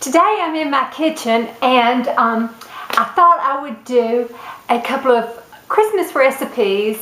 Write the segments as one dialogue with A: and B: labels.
A: Today I'm in my kitchen and I thought I would do a couple of Christmas recipes,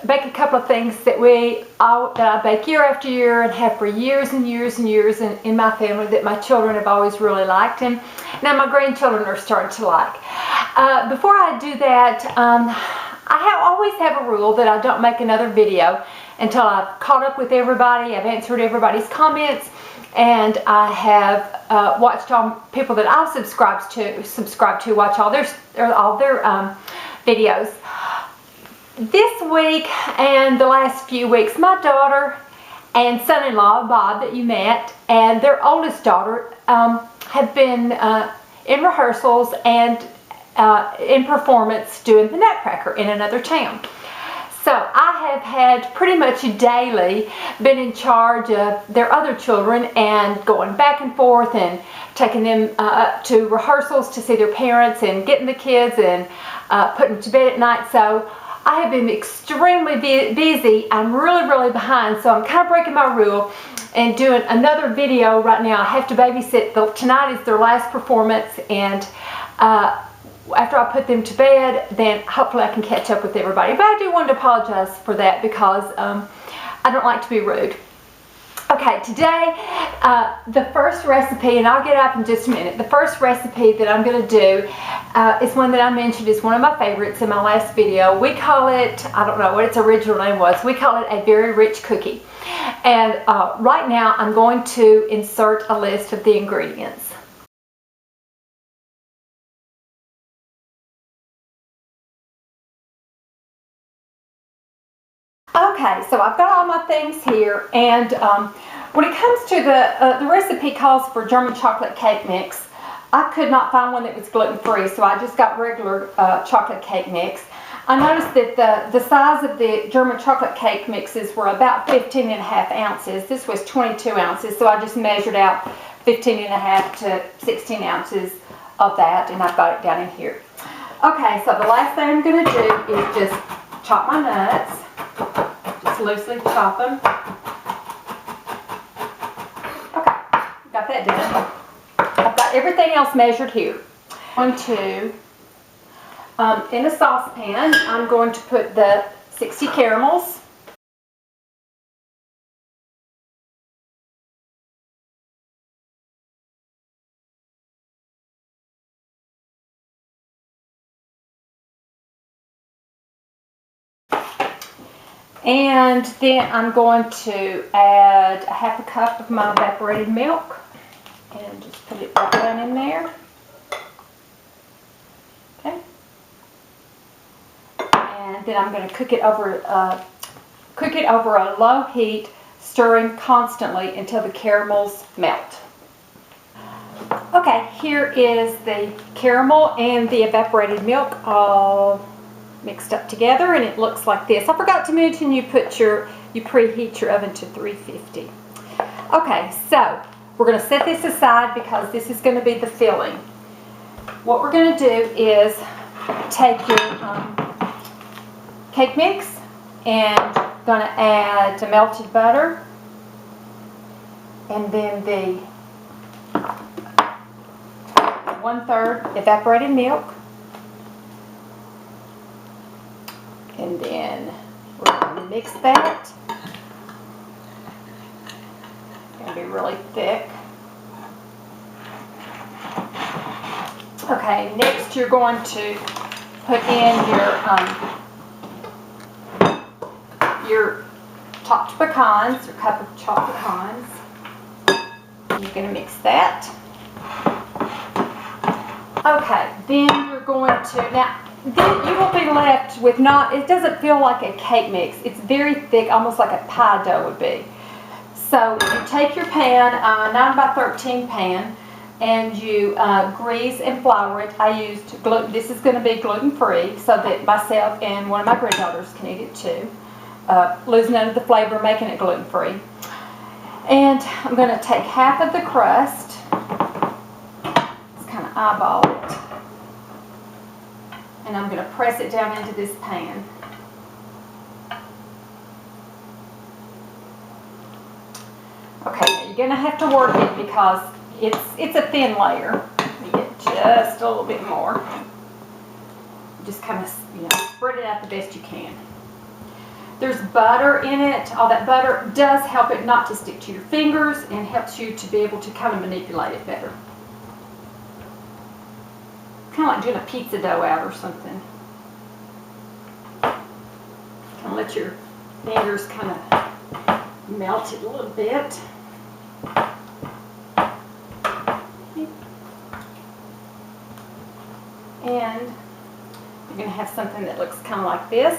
A: bake a couple of things that I bake year after year and have for years and years and years in my family that my children have always really liked, and now my grandchildren are starting to like. Before I do that, I always have a rule that I don't make another video until I've caught up with everybody, I've answered everybody's comments, and I have watched all people that I've subscribed to watch all their videos. This week and the last few weeks, my daughter and son-in-law Bob that you met and their oldest daughter have been in rehearsals and in performance doing the Nutcracker in another town. So I have had pretty much daily been in charge of their other children and going back and forth and taking them to rehearsals to see their parents and getting the kids and putting them to bed at night. So I have been extremely busy. I'm really behind, so I'm kind of breaking my rule and doing another video right now. I have to babysit. Tonight is their last performance, and after I put them to bed, then hopefully I can catch up with everybody. But I do want to apologize for that because I don't like to be rude. Okay, today the first recipe, and I'll get up in just a minute, the first recipe that I'm going to do is one that I mentioned is one of my favorites in my last video. We call it, I don't know what its original name was, we call it a very rich cookie. And right now I'm going to insert a list of the ingredients. Okay, so I've got all my things here, and when it comes to the recipe calls for German chocolate cake mix. I could not find one that was gluten-free, so I just got regular chocolate cake mix. I noticed that the size of the German chocolate cake mixes were about 15.5 ounces. This was 22 ounces, so I just measured out 15.5 to 16 ounces of that, and I've got it down in here. Okay, so the last thing I'm going to do is just chop my nuts. Just loosely chop them. Okay, got that done. I've got everything else measured here. I'm going to, in a saucepan, I'm going to put the 60 caramels. And then I'm going to add a half a cup of my evaporated milk and just put it right down in there. Okay. And then I'm going to cook it over a low heat, stirring constantly until the caramels melt. Okay, here is the caramel and the evaporated milk all mixed up together, and it looks like this. I forgot to mention you preheat your oven to 350. Okay, so we're going to set this aside because this is going to be the filling. What we're going to do is take your cake mix and going to add the melted butter and then the 1/3 evaporated milk. And then we're going to mix that. It's going to be really thick. Okay, next you're going to put in your chopped pecans, your cup of chopped pecans. And you're going to mix that. Okay, then you're going to, then you will be left with it doesn't feel like a cake mix. It's very thick, almost like a pie dough would be. So you take your pan, 9 by 13 pan, and you grease and flour it. I used gluten. This is going to be gluten-free so that myself and one of my granddaughters can eat it too. Losing none of the flavor, making it gluten-free. And I'm going to take half of the crust, just kind of eyeball it. And I'm going to press it down into this pan. Okay, you're going to have to work it because It's a thin layer. You get just a little bit more. Just kind of, spread it out the best you can. There's butter in it. All that butter does help it not to stick to your fingers and helps you to be able to kind of manipulate it better. Kind of like doing a pizza dough out or something. Kind of let your fingers kind of melt it a little bit. And you're going to have something that looks kind of like this.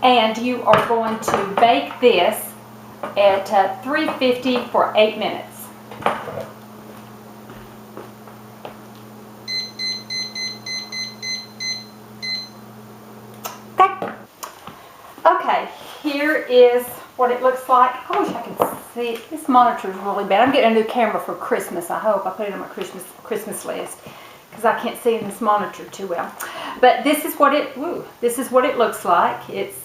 A: And you are going to bake this at 350 for 8 minutes. Okay, here is what it looks like. I wish I could see it. This monitor is really bad. I'm getting a new camera for Christmas. I hope I put it on my Christmas list because I can't see in this monitor too well. But this is what it looks like. It's,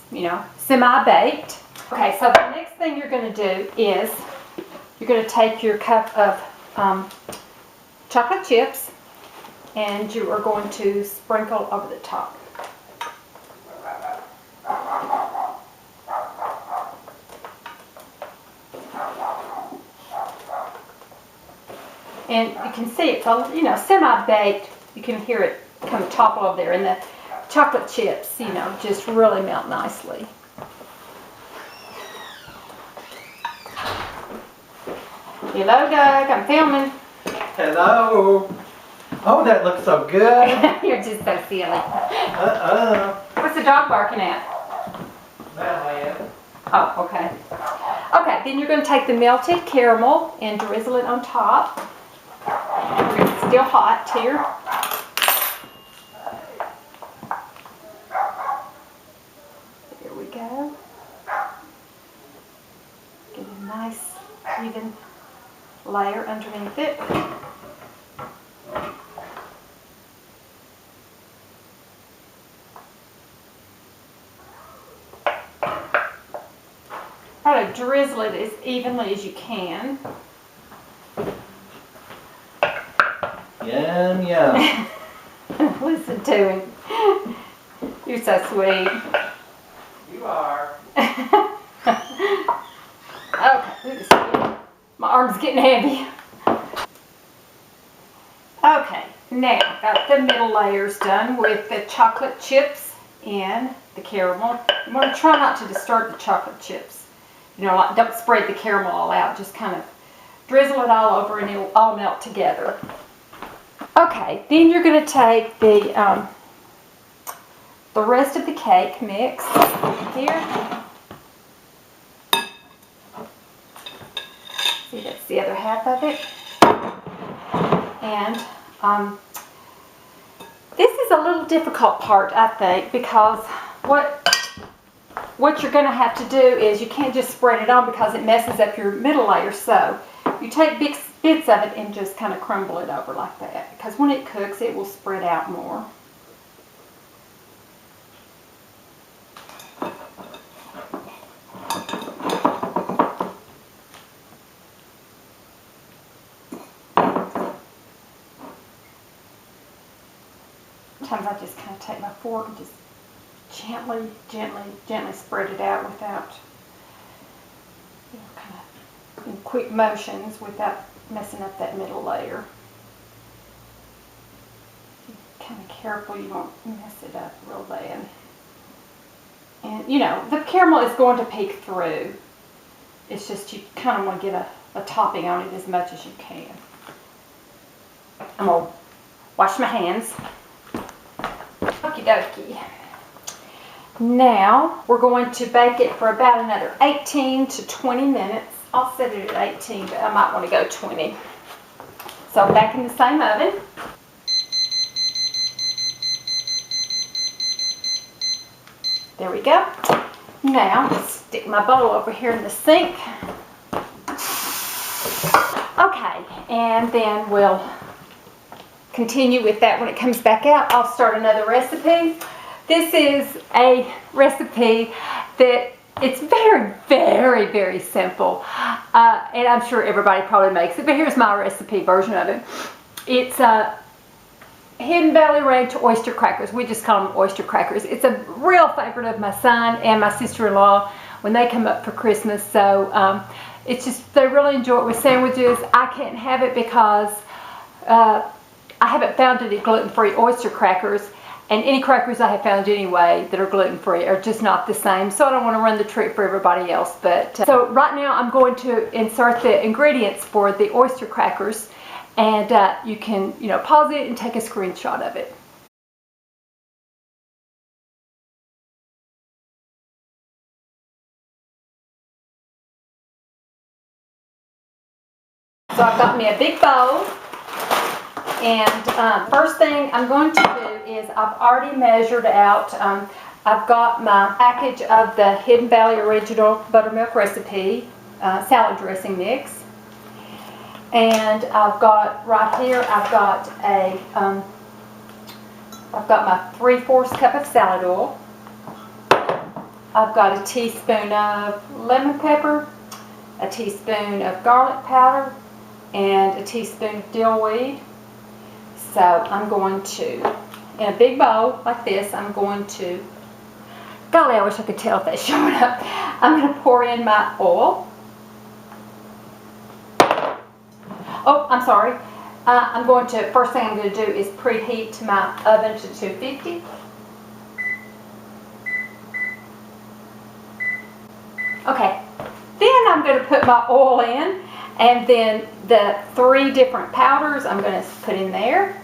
A: semi-baked. Okay, so the next thing you're going to do is you're going to take your cup of chocolate chips and you are going to sprinkle over the top. And you can see it's all, semi-baked. You can hear it kind of topple over there. And the chocolate chips, just really melt nicely. Hello, Doug. I'm filming.
B: Hello. Oh, that looks so good.
A: You're just so silly.
B: Uh-oh.
A: What's the dog barking at?
B: That
A: Oh, okay. Okay, then you're going to take the melted caramel and drizzle it on top. It's still hot here. There we go. Get a nice even layer underneath it. Try to drizzle it as evenly as you can.
B: Yum, yum.
A: Listen to him. You're so sweet.
B: You are.
A: Okay, my arm's getting heavy. Okay, now got the middle layers done with the chocolate chips and the caramel. You want to try not to disturb the chocolate chips. Don't spread the caramel all out. Just kind of drizzle it all over and it'll all melt together. Okay, then you're going to take the rest of the cake mix here. See, that's the other half of it. And this is a little difficult part, I think, because what you're going to have to do is you can't just spread it on because it messes up your middle layer. So you take big bits of it and just kind of crumble it over like that, because when it cooks it will spread out more. Sometimes I just kind of take my fork and just gently spread it out without, kind of in quick motions without messing up that middle layer. Be kind of careful you don't mess it up real bad. And the caramel is going to peek through. It's just you kind of want to get a topping on it as much as you can. I'm going to wash my hands. Okie dokie. Now we're going to bake it for about another 18 to 20 minutes. I'll set it at 18, but I might want to go 20. So back in the same oven. There we go. Now stick my bowl over here in the sink. Okay, and then we'll continue with that when it comes back out. I'll start another recipe. This is a recipe that It's very, very, very simple. And I'm sure everybody probably makes it, but here's my recipe version of it. It's Hidden Valley Ranch oyster crackers. We just call them oyster crackers. It's a real favorite of my son and my sister-in-law when they come up for Christmas. So it's just, they really enjoy it with sandwiches. I can't have it because I haven't found any gluten-free oyster crackers, and any crackers I have found anyway that are gluten-free are just not the same, so I don't want to run the trick for everybody else. But so right now I'm going to insert the ingredients for the oyster crackers, and you can, pause it and take a screenshot of it. So I've got me a big bowl, and first thing I'm going to do is I've already measured out, I've got my package of the Hidden Valley Original Buttermilk Recipe salad dressing mix, and I've got right here, I've got my 3/4 cup of salad oil. I've got a teaspoon of lemon pepper, a teaspoon of garlic powder, and a teaspoon of dill weed. So I'm going to, in a big bowl like this, I'm going to, golly, I wish I could tell if that's showing up. I'm going to pour in my oil. Oh, I'm sorry. First thing I'm going to do is preheat my oven to 250. Okay, then I'm going to put my oil in, and then the 3 different powders I'm going to put in there.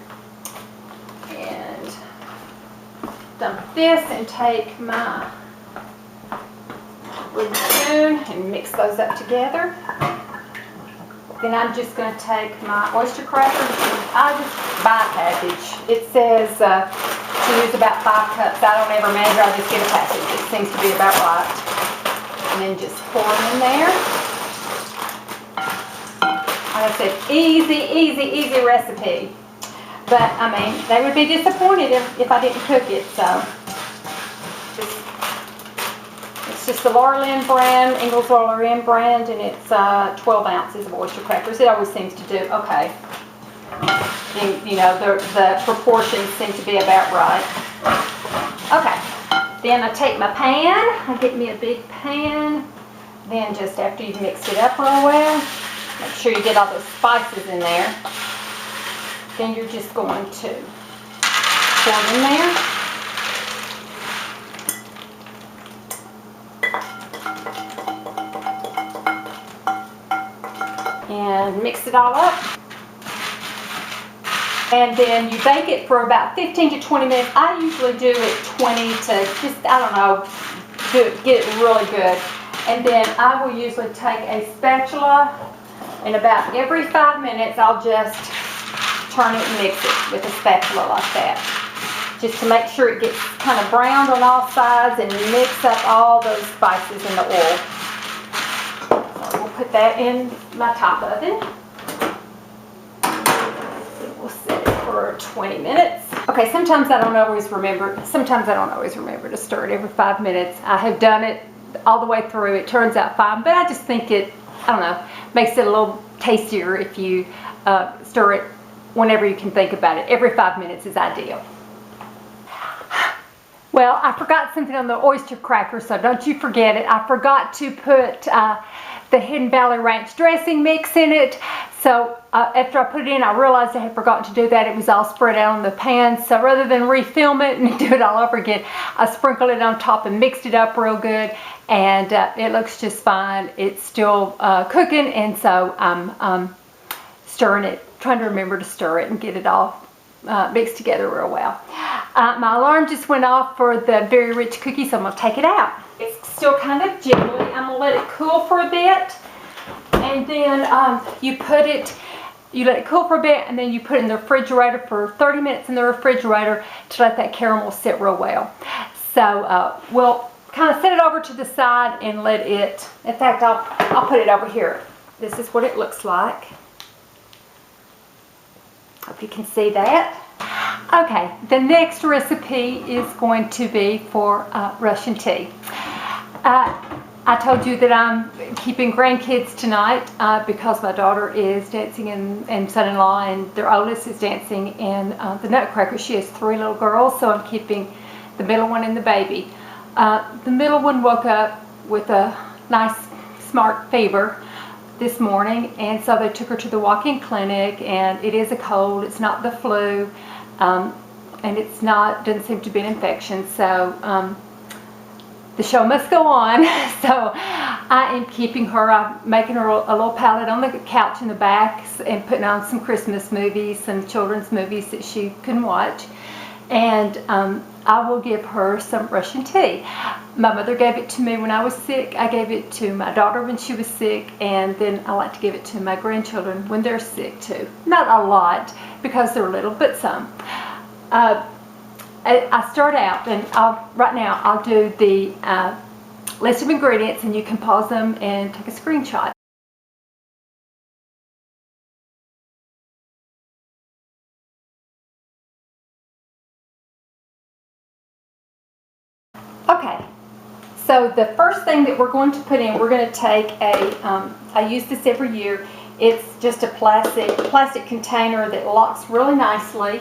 A: And dump this and take my wooden spoon and mix those up together. Then I'm just going to take my oyster crackers, and I just buy a package. It says to use about 5 cups. I don't ever measure, I just get a package. It seems to be about right. And then just pour them in there. Like I said, easy recipe. But, I mean, they would be disappointed if I didn't cook it, so. It's just the Laura Lynn brand, Ingalls Laura Lynn brand, and it's 12 ounces of oyster crackers. It always seems to do okay. And, the proportions seem to be about right. Okay. Then I take my pan, I get me a big pan. Then just after you've mixed it up real well, make sure you get all those spices in there. Then you're just going to pour it in there. And mix it all up. And then you bake it for about 15 to 20 minutes. I usually do it 20 to just, I don't know, get it really good. And then I will usually take a spatula, and about every 5 minutes I'll just turn it and mix it with a spatula like that. Just to make sure it gets kind of browned on all sides and mix up all those spices in the oil. So we'll put that in my top oven. We'll set it for 20 minutes. Okay, sometimes I don't always remember to stir it every 5 minutes. I have done it all the way through. It turns out fine, but I just think it, I don't know, makes it a little tastier if you stir it whenever you can think about it. Every 5 minutes is ideal. Well, I forgot something on the oyster cracker, so don't you forget it. I forgot to put the Hidden Valley Ranch dressing mix in it. So after I put it in, I realized I had forgotten to do that. It was all spread out on the pan. So rather than refilm it and do it all over again, I sprinkled it on top and mixed it up real good. And it looks just fine. It's still cooking, and so I'm stirring it, trying to remember to stir it and get it all mixed together real well. My alarm just went off for the very rich cookie, so I'm going to take it out. It's still kind of jiggly. I'm going to let it cool for a bit, and then you let it cool for a bit, and then you put it in the refrigerator for 30 minutes in the refrigerator to let that caramel sit real well. So we'll kind of set it over to the side and let it, in fact, I'll put it over here. This is what it looks like. Hope you can see that. Okay, the next recipe is going to be for Russian tea. I told you that I'm keeping grandkids tonight because my daughter is dancing and son-in-law, and their oldest is dancing in the Nutcracker. She has 3 little girls, so I'm keeping the middle one and the baby. The middle one woke up with a nice smart fever this morning, and so they took her to the walk-in clinic, and it is a cold. It's not the flu, and it's not, doesn't seem to be an infection, so the show must go on. So I am keeping her. I'm making her a little pallet on the couch in the back and putting on some Christmas movies, some children's movies that she can watch. And I will give her some Russian tea. My mother gave it to me when I was sick. I gave it to my daughter when she was sick, and then I like to give it to my grandchildren when they're sick too. Not a lot because they're little, but some. I start out, and right now I'll do the list of ingredients, and you can pause them and take a screenshot. Okay, so the first thing that we're going to put in, we're going to take I use this every year. It's just a plastic container that locks really nicely,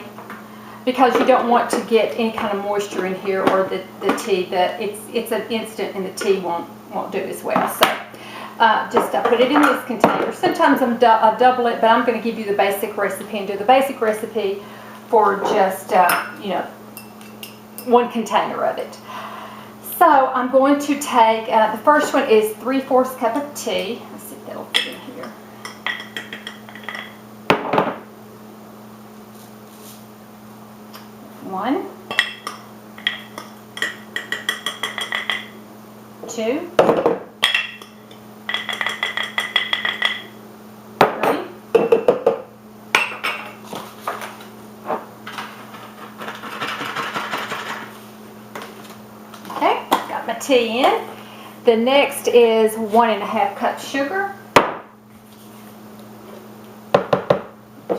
A: because you don't want to get any kind of moisture in here, or the tea. It's an instant, and the tea won't do as well. So just I put it in this container. Sometimes I double it, but I'm going to give you the basic recipe and do the basic recipe for just one container of it. So I'm going to take the first one is 3/4 cup of tea. Let's see if that'll fit in here. One, 2, 3. Okay, got my tea in. The next is 1½ cup sugar.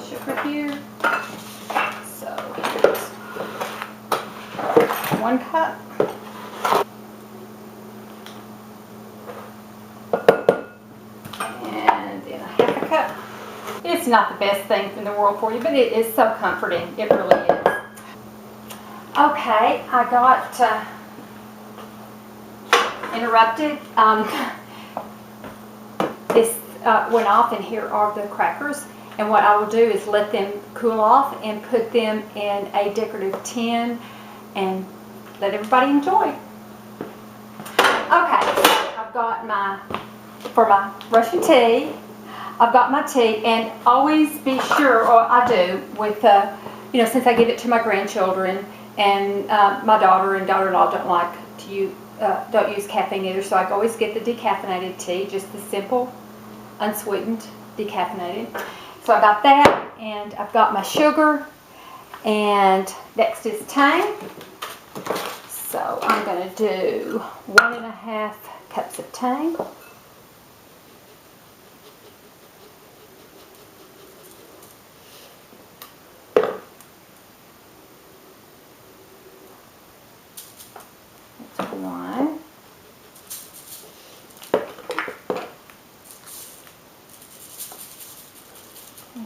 A: Sugar here. So here's 1 cup. And then 1/2 cup. It's not the best thing in the world for you, but it is so comforting. It really is. Okay, I got interrupted. This went off, and here are the crackers. And what I will do is let them cool off and put them in a decorative tin and let everybody enjoy. Okay, I've got for my Russian tea, I've got my tea, and always be sure, or I do, with, since I give it to my grandchildren, and my daughter and daughter-in-law don't use caffeine either, so I always get the decaffeinated tea, just the simple, unsweetened, decaffeinated. So I got that, and I've got my sugar, and next is tang. So I'm going to do 1½ cups of tang. That's 1.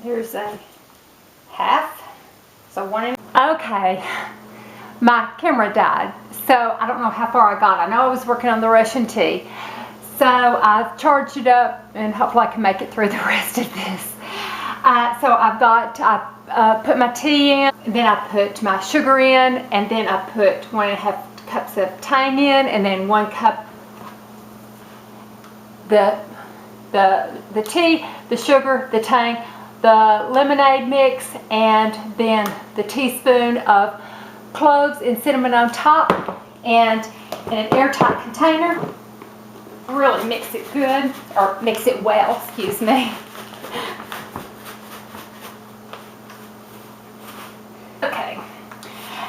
A: Here's a 1/2. So 1. Okay, my camera died, so I don't know how far I got. I know I was working on the Russian tea, so I've charged it up, and hopefully I can make it through the rest of this. So I put my tea in, and then I put my sugar in, and then I put 1½ cups of tang in, and then 1 cup the tea, the sugar, the tang, the lemonade mix, and then the teaspoon of cloves and cinnamon on top, and in an airtight container. Really mix it good, or mix it well, excuse me. Okay,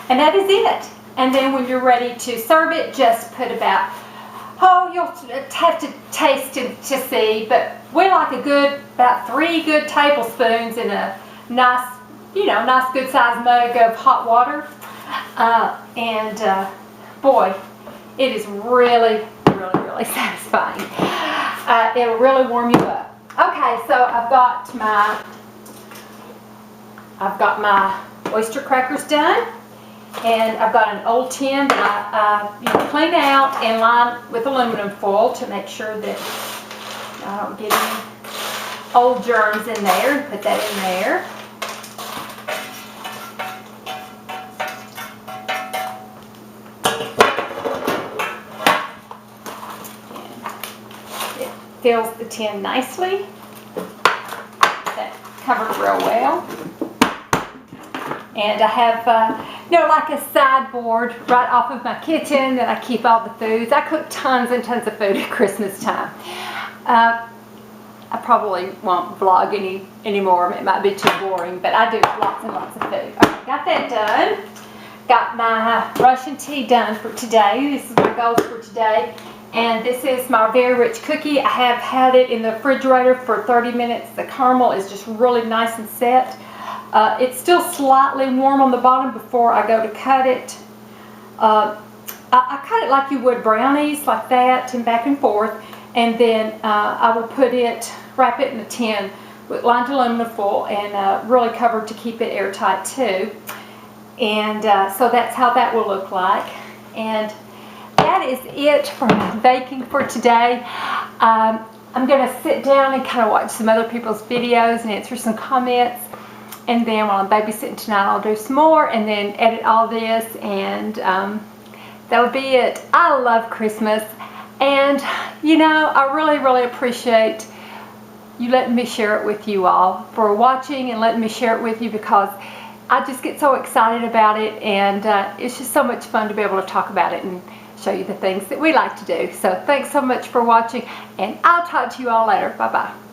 A: and that is it. And then when you're ready to serve it, just put about, you'll have to taste to see, but we like about 3 good tablespoons in a nice, nice good sized mug of hot water. Boy, it is really, really, really satisfying. It'll really warm you up. Okay, so I've got my oyster crackers done, and I've got an old tin that I clean out and line with aluminum foil to make sure that I don't get any old germs in there. Put that in there. Fills the tin nicely. That covered real well. And I have, like a sideboard right off of my kitchen that I keep all the foods. I cook tons and tons of food at Christmas time. I probably won't vlog anymore. It might be too boring, but I do lots and lots of food. Okay, got that done. Got my Russian tea done for today. This is my goals for today. And this is my very rich cookie. I have had it in the refrigerator for 30 minutes. The caramel is just really nice and set. It's still slightly warm on the bottom before I go to cut it. I cut it like you would brownies, like that, and back and forth. And then I will wrap it in a tin with lined aluminum foil and really covered to keep it airtight too. And so that's how that will look like. And that is it for my baking for today. I'm going to sit down and kind of watch some other people's videos and answer some comments. And then while I'm babysitting tonight, I'll do some more and then edit all this. And that'll be it. I love Christmas. And, I really, really appreciate you letting me share it with you all, for watching and letting me share it with you, because I just get so excited about it. And it's just so much fun to be able to talk about it and show you the things that we like to do. So thanks so much for watching, and I'll talk to you all later. Bye-bye.